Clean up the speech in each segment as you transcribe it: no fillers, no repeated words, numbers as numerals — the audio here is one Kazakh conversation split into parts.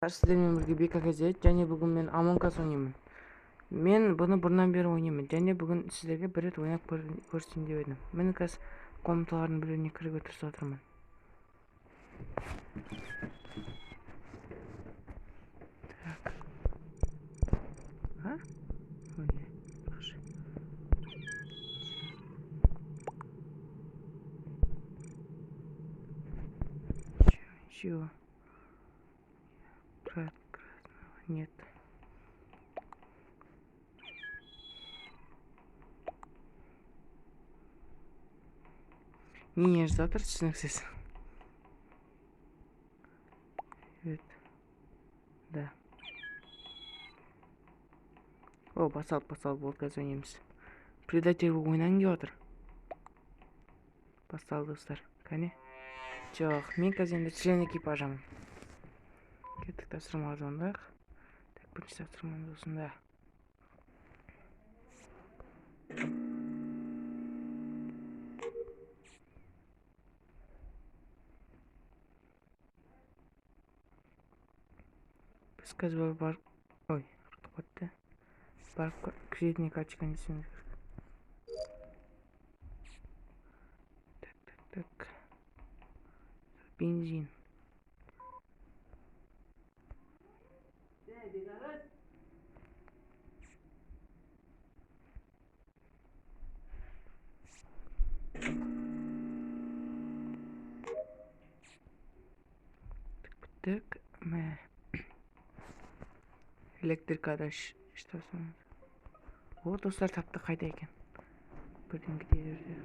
Сіздермен бірге BKKZ, және бүгін мен Among Us ойнаймын. Мен бұны бұрыннан бері ойнаймын, және бүгін сіздерге бір рет ойнап көрсетейін деп едім. Мен қазір комнаталардың біреуіне кіруге тырысып отырмын. Так. А? Ой, хорошо. Чего? Красного нет. Не завтра түсініксіз. Да. О, басал болды, қазір ойнаймыз. Предатель ойнан келіп отыр. Басталды достар. Кәне? Жоқ, мен қазір енді член экипажымын. Кеттік, тапсырмаға звондайық. Так, бірінші тапсырмамыз осында. Біз қазір бар... Ой, құтты. Бар күзетіне карточка несеміз керек. Так. Бензин. Так, мә. Электрикада штасын. О, достар, тапты, қайда екен? Бірден кетеді жерде.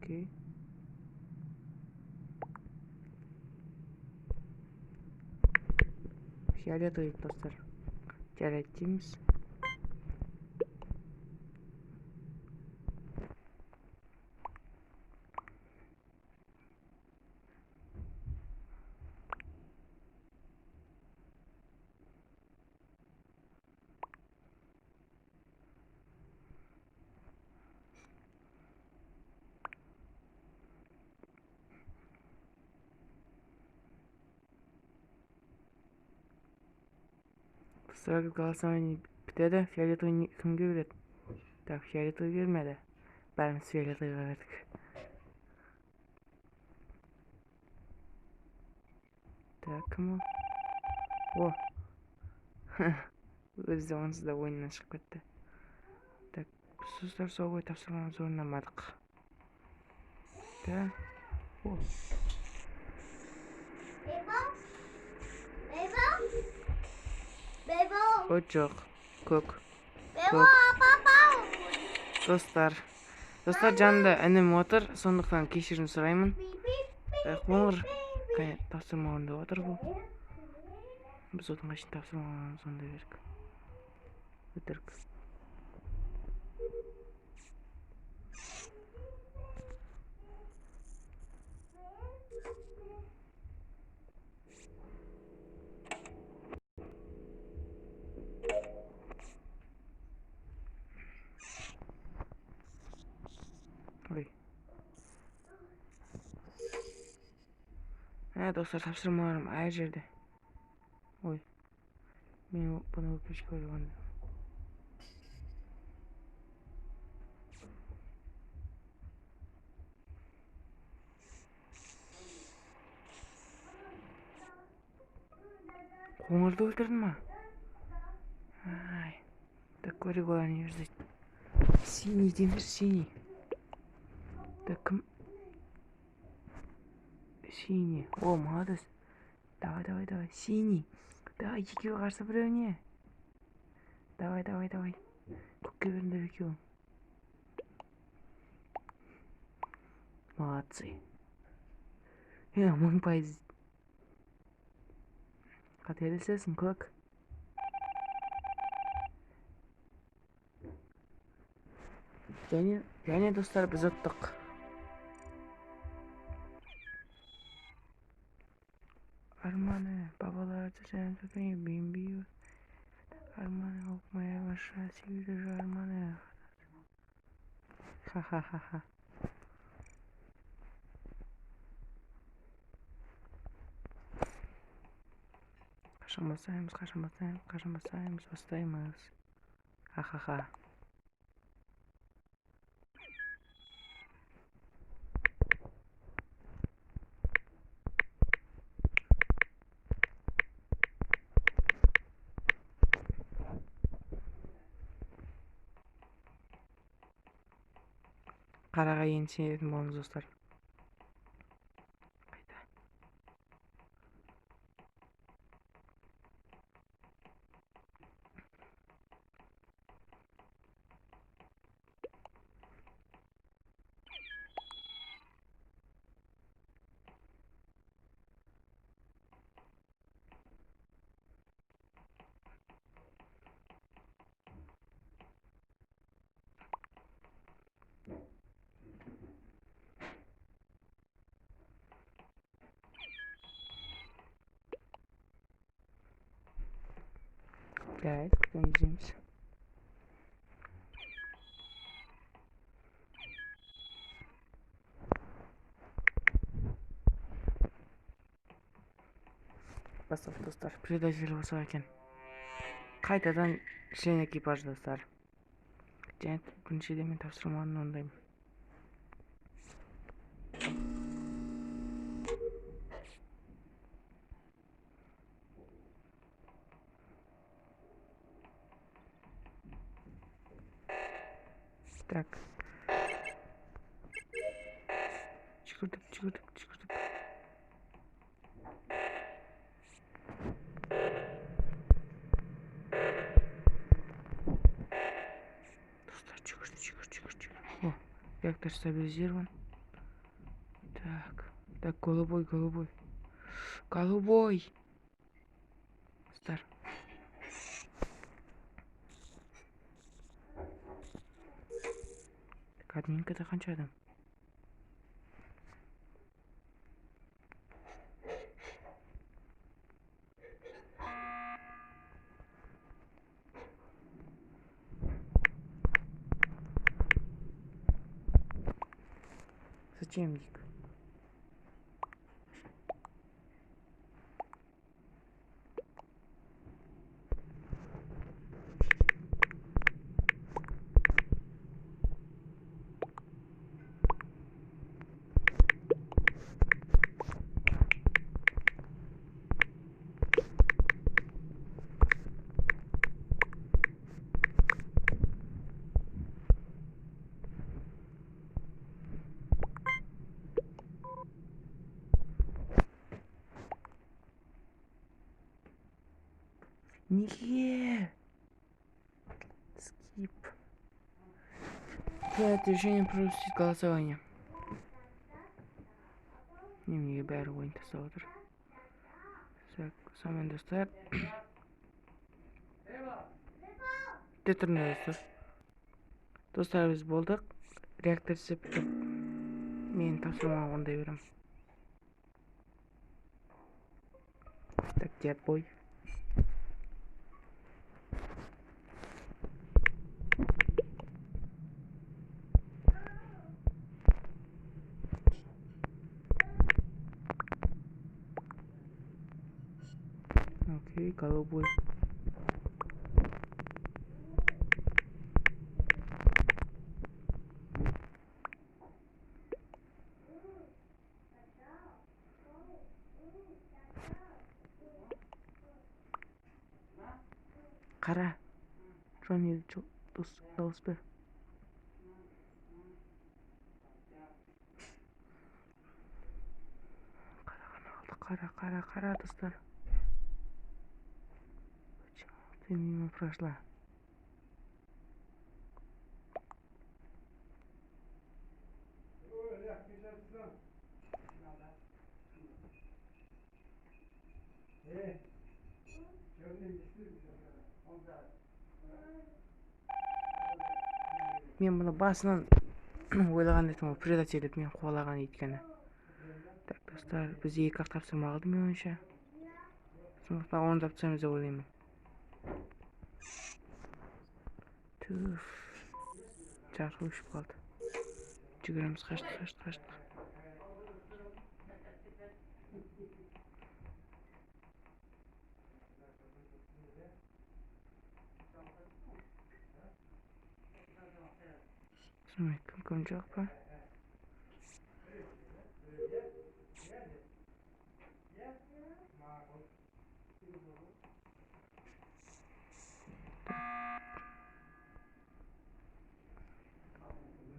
Окей. Фиолетовый, достар. Жарайды дейміз. Сразу голосование бітеді. Фиолетовый кімге береді? Так, фиолетовый бермеді. Бәріміз фиолетовыйға бердік. Так, кім ол? О! Өзі онсыз да ойыннан шығып кетті. Так, біз достар сол ғой тапсырмамыз орындамадық. Да. О! О, жоқ. Көк. Достар жанында інім отыр, сондықтан кешірім сұраймын. Қоңыр тапсырма орындап отыр бұл. Біз одан қашын тапсырмаға сонда берік. Өтірік. Ой. Достар, тапсырмаларым әр жерде. Ой. Мен бұны өкінішке ойлағанда. Қоңырды өлтірдің ма? Ай. Так, көрігуар не жүрдейді. Синий демір, синий. Так, кім? Синий. О, молодец. Давай. Синий. Давай, екеуі қарсы біреуіне. Давай. Көкке беріңдер екеуі. Молодцы. 1000%. Қателесесің, көк. Және достар, біз ұттық. Арманы, бабаларды және бейімбейі. Маша, 8,5 ана. Ха-ха-ха-ха. Қашамасаймыз, бастаймыз. Ха-ха-ха. Қараға енді сенетін болыңыз, достар. Қайда? Жарайды, күтеміз дейміз. Бастап, достар, предатель болса екен. Қайтадан член экипаж, достар. Және біріншіде мен тапсырманы орындаймын. Так. Жүгірдік. Достар, жүгір. О, реактор стабилизирован. Так, голубой. Достар. Так, админкада қанша адам? Зачем, Дик? Неге? Скип. Принять решение пропустить голосование. Неге бәрі ойын тастап отыр. Сонымен, достар. Детіріне, достар. Достар, біз болдық. Реактор сеп мен тапсырманы орындай берем. Так, дед бой. Окей, голубой. Қара. Джонни, дауыс бер. Қара, достар. Ты мимо прошла. Мен бұны басынан ойлаған едім, ол предатель еді, мен қуалаған еткені. Так, достар, біз екі-ақ тапсырма қалды мен ойынша. Сондықтан орындап тастаймыз деп ойлаймын. Üf. Çarpı uçup kaldı. Cigramız kaçtı. Sonra kim жоқ па?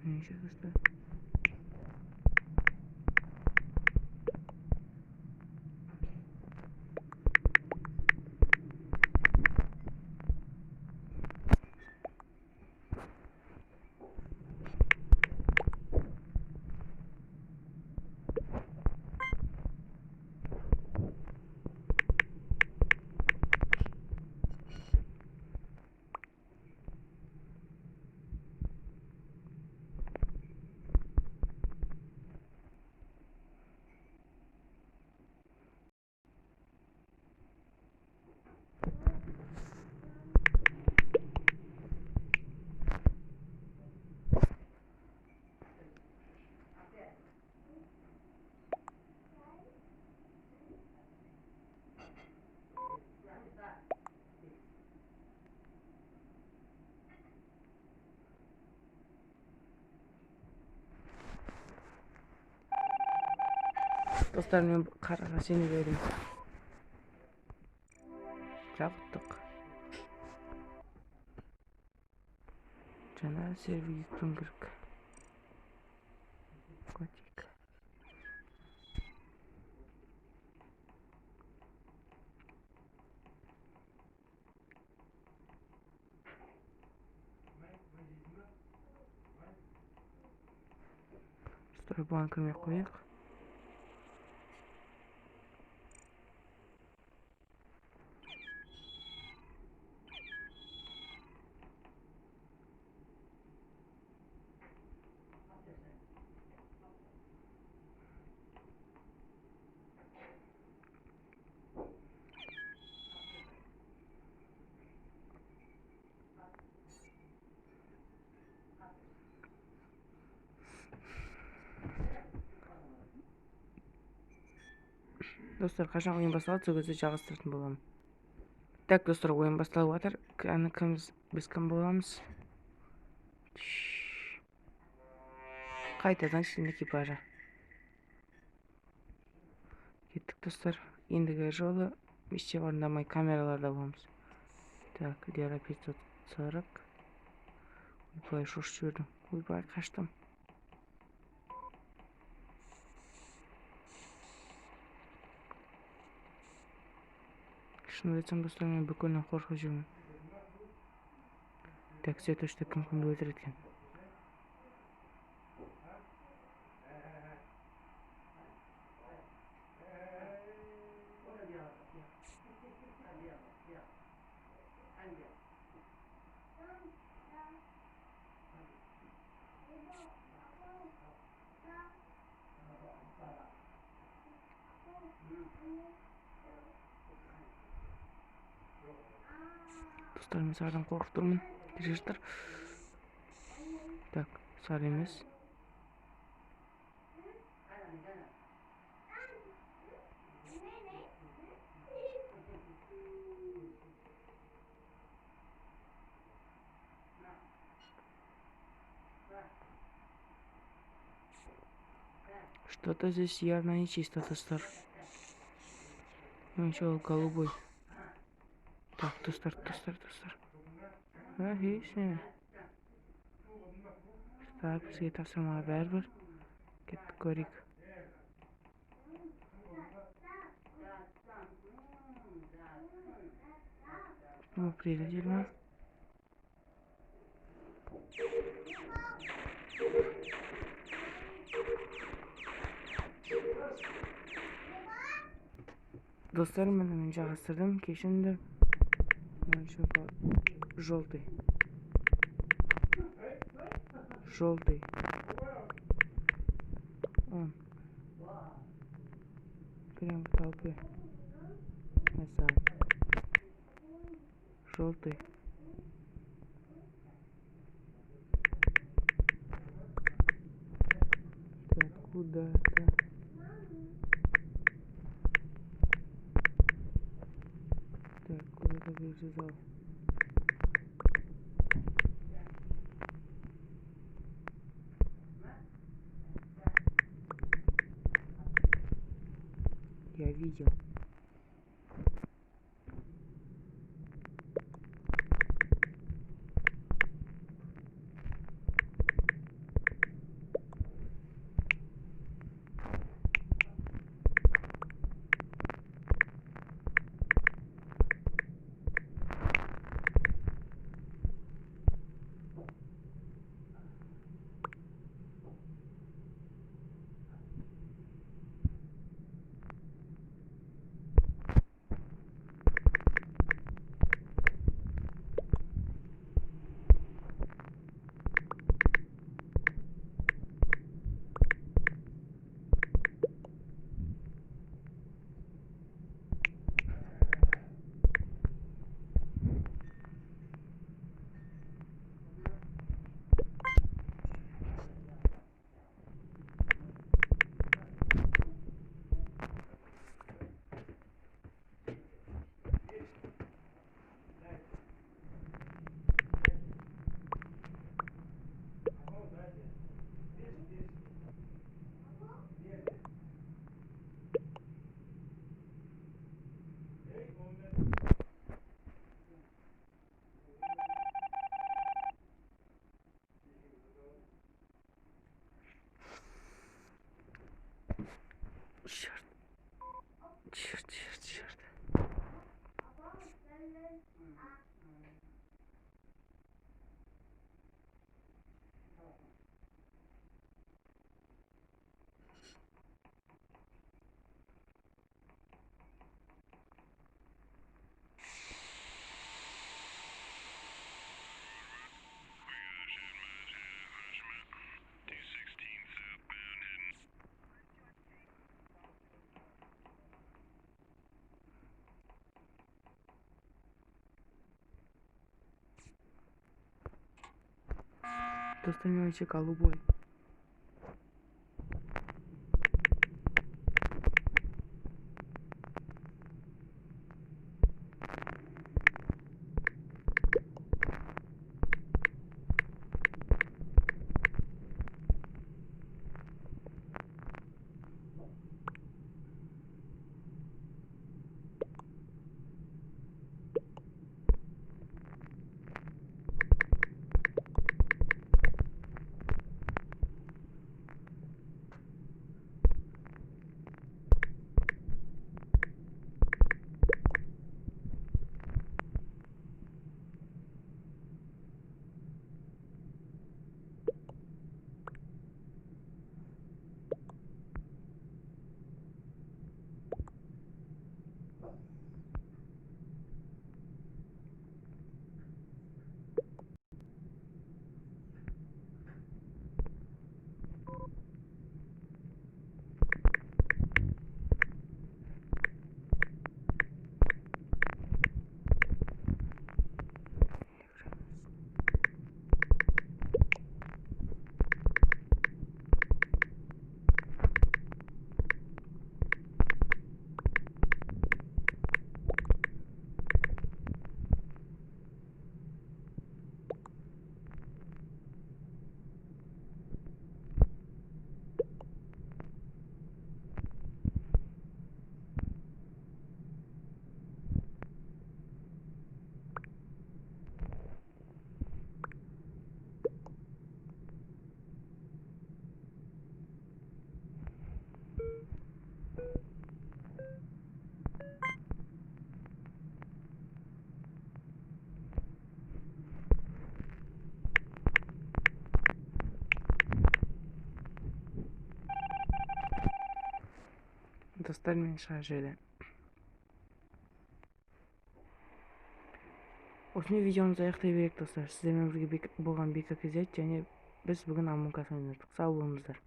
Неше достар? Dostlar, men qaraga seni berdim. Жаптык. Жана сервер кіргім керек. Котик. Достар, бұған кірмей қойық. Достар, қашан ойын басталады, сол кезде жалғастыратын боламын. Так, достар, ойын басталып жатыр. Біз кім боламыз? Қайтадан сіздің экипажы. Кеттік, достар. Ендігі жолы миссия орындамай камераларда боламыз. Так, Лера 540. Ойбай, шошып жібердім. Ойбай, қаштым. Шын айтсам, достар, мен бүкілінен қорқып жүрмін. Так, светошта кім-кімді өлтіреді екен. Достар, мен сарыдан қорқып тұрмын. Келе. Так, сары емес. Что-то здесь явно нечисто, достар. Ну еще голубой. Так, достар. Видишь? Так, бізге тапсырмаға бәрібір. Кеттік, көрейік. Ну, предельно. Достар, мен жалғастырдым. Кешіңдер. Желтый. Он. Прям в толпе. Желтый. куда-то. Так, куда-то побежал. Я видел. Черт, черт, черт, черт. Достанемся голубой. Достар мені шаржеді. Осымен видеомызды аяқтай берейік достар. Сіздермен бірге болған Бека KZ және біз бүгін Among Us ойнадық. Сау болыңыздар.